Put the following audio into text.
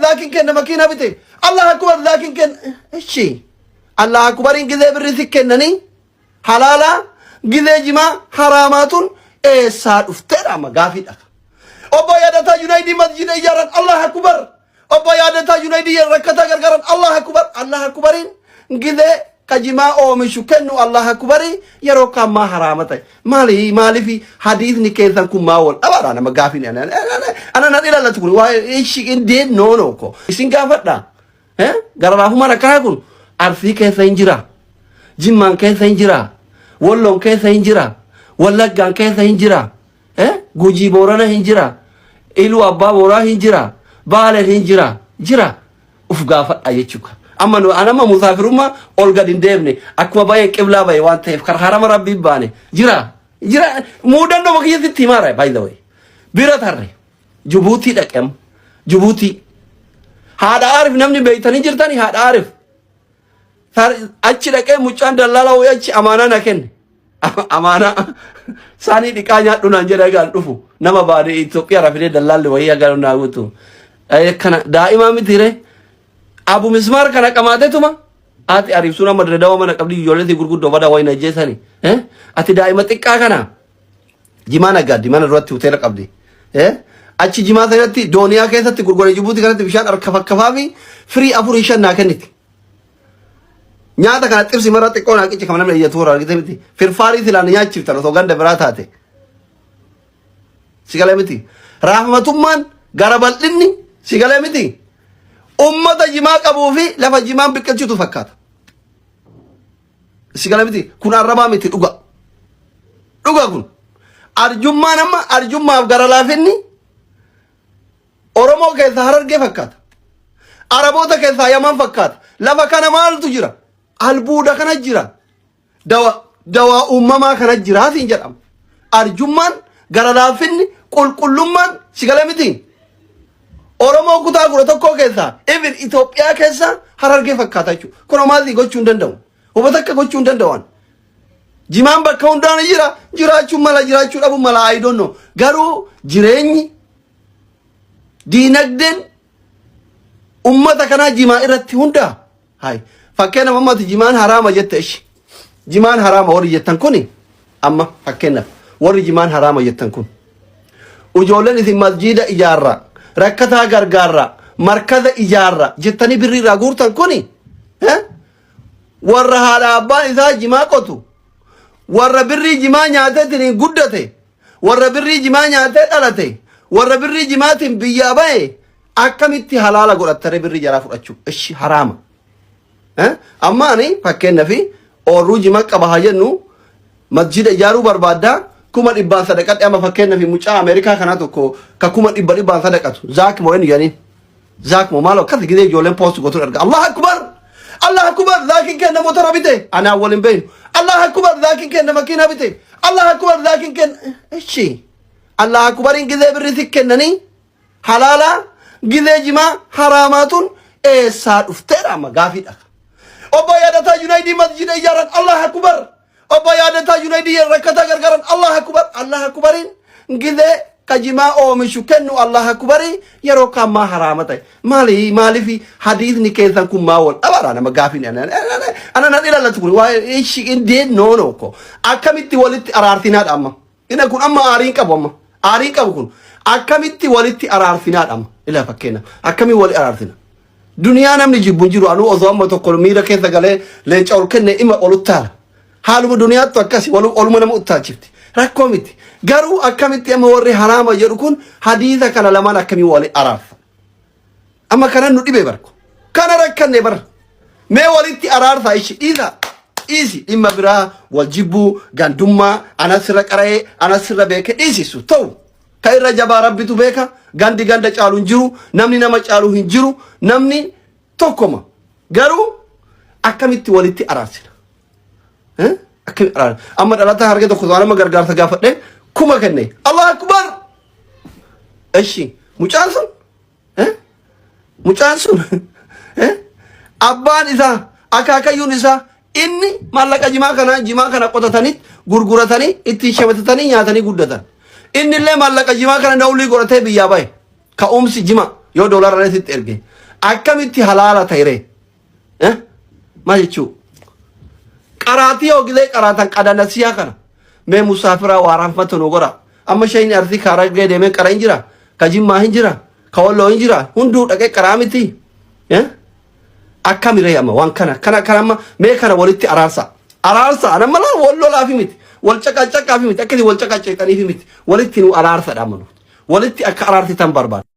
لكن كنا مكينة بتي الله أكبر لكن كن إيشي الله أكبر إن كذا بريسك كنني حلالا كذا جما حرامات إيه صار افترا ما قافي لك أبا يادتا ينايدي مسجد إجارة الله أكبر أبا يادتا ينايدي ركعتا غرغران الله أكبرين كذا كجما أو مشكنو الله أكبر يروك ما حرامته مالي في حديث نكيثن كماول أبدا أنا ما قافي أنا نادي لا تقول وإيش إن دين نو كو إسين قافتا غرابه ما ركاكون عرفي كيف ينجرا جمان كيف ينجرا ولون كيف ينجرا ولقان كيف ينجرا guji borana hinjira ilu abba bora hinjira bale hinjira jira uf gafa ayechuka amma no anama musafiruma olga din devne akwa baye qibla baye wante kar haram rabbi bane jira mudan do makiyati timara by the way bira tharre jibuti dakem jibuti hada arif namni beytani jirtani hada arif sar achi dake muchan dalala wayachi amana naken amana sani dikanya dunan jere gal dufu nama baade Ethiopia rafide dalalle wayya gal nagutu ay kana daima mitire abu mismar kana kamate tuma ati arif suna madre dawa mana qabli yolati gurguddo bada wayna jesani ati daima tikka kana jimana gadi mana roti utela qabdi achi jima sanati doniya kesatti gurgore jibuti kanatti bishan arkafakafafi free afurishan na kaniti nyaata kana xibsi marati qona qichi kamana me yatura argite firfari tilana nyaachif tano so ganda biratate sigalemiti rahmatumman garabaldinni sigalemiti ummata jima qabu fi lafa jima biqilchitu fakkata sigalemiti kun arraba miti dhuga kun arjummaan amma arjummaaf gara laafinni oromoo keessa harargee fakkaata araboota keessa yaman fakkaata lafa kana maaltu jira albuuda kana jira dawa ummamaa kana jira siin jedhama arjummaan gara laafinni qulqullummaan sigalemiti oromoo kutaa gura tokko keessa even Itoophiyaa keessa harargee fakkaata jechuudha kun maali gochuu hin danda'u hubata akka gochuu hin danda'an jimaan bakka hundaan jiraachuu mala jiraachuu dhabu mala I don't know garuu jireenyi diinagdeen ummata kana jimaa irratti hunda hay fakkeena mamati jimaan harama jette ishi jimaan harama warri jettan kuni amma fakkeena warri jimaan harama jettan kun ujoolleen isin masjida ijaarra rakkataa gargaarra markaza ijaarra jettani birri irraa guurtan kuni warra haadha abbaan isaa jimaa qotu warra birri jimaa nyaateetiin guddate warra birri jimaa nyaatee dhalate warra birri jimaatiin biyyaa bahe akkamitti halaala godhattare birri jaraa fudhachuu ishi harama amma ani fakkeenya fi oorruu jimaa qaba haa jennu masjida ijaaruu barbaaddaa kuma dhibbaan sadaqadhe amma fakkeenya fi mucaa Ameerikaa kanaa tokko ka kuma dhibbaan sadaqatu zaak moo enu yaaniin zaak moo maal akkasi gidee ijoolleen poost gootuun arga Allah akbar zaakin kenna motora bite ana awwalin beenu Allah akbar zaakin kenna makiina bite Allah akbar zaakin kenna ishi Allah akbarin gidee birri kennani halala gidee jimaa haraamatun eessaa dhufteera amma gaafidha obbo yaadata yunaayidii masjida ijaaran Allah akbar obbo yaadata yunaayidii rakkata gargaran Allah akbarin gidee kajimaa oomishu kennu Allah akbari yeroo kammaa haraamata maali fi hadiisni keessan kun maawol abara nama gaafin ana na dila latu wa ishi indeen no ko akkamitti walitti araartinaadha amma ina kun amma aariin qabu kun akkamitti walitti araartinaadha amma ila fakkeena akkami wali araartina duniyaa namni jibbun jiru anu osoo amma tokko miira keessa galee leenca ol kenne ima oluttaala haaluma duniyaattu akkasi oluma nama uttaachifti rakkoo miti garuu akkamitti amma warri haraama jedhu kun hadiisa kana lamaan akkamii wali araarfa amma kana nu dhibee barko kana rakkanne bar mee walitti araarfa isi dhimma biraa wal jibbuu gandummaa anasirra qara'ee anasirra beeke dhiisisu ta'u ka irra jabaa rabbitu beeka ganda caalu hin jiru namni nama caalu hin jiru namni tokkoma garuu akkamitti walitti araarsina amma dhalata harge tokko nama gargaarsa gaafadhe kuma kenne Allah akbar eshi mucaan sun abbaan isaa akaakayyuun isaa inni maallaqa jimaa kana qotatanii gurguratanii itti shabatatanii nyaatanii guddatan inni illee maallaqa jimaa kana dawlii godhatee biyyaa bahe ka'umsi jima yoo doolara sitti erge akkamitti halaala ta'ire maal jechuu qaraatii ogilee qaraatan qadanasiyaa kana mee musaafiraa waaraanfatu nu godha amma shayni arti karaa deemee qara hin jira ka jimmaa hin jira ka walloo hin jira hunduu dhaqee qaraa miti akkamiree amma waan kana amma mee kana walitti araarsa anamma la walloo laafi miti wal caqacaqaafi miti akkati wal caqacaqaniifi miti walitti nu araarsa dhaamanu walitti akka araarti tan barbaada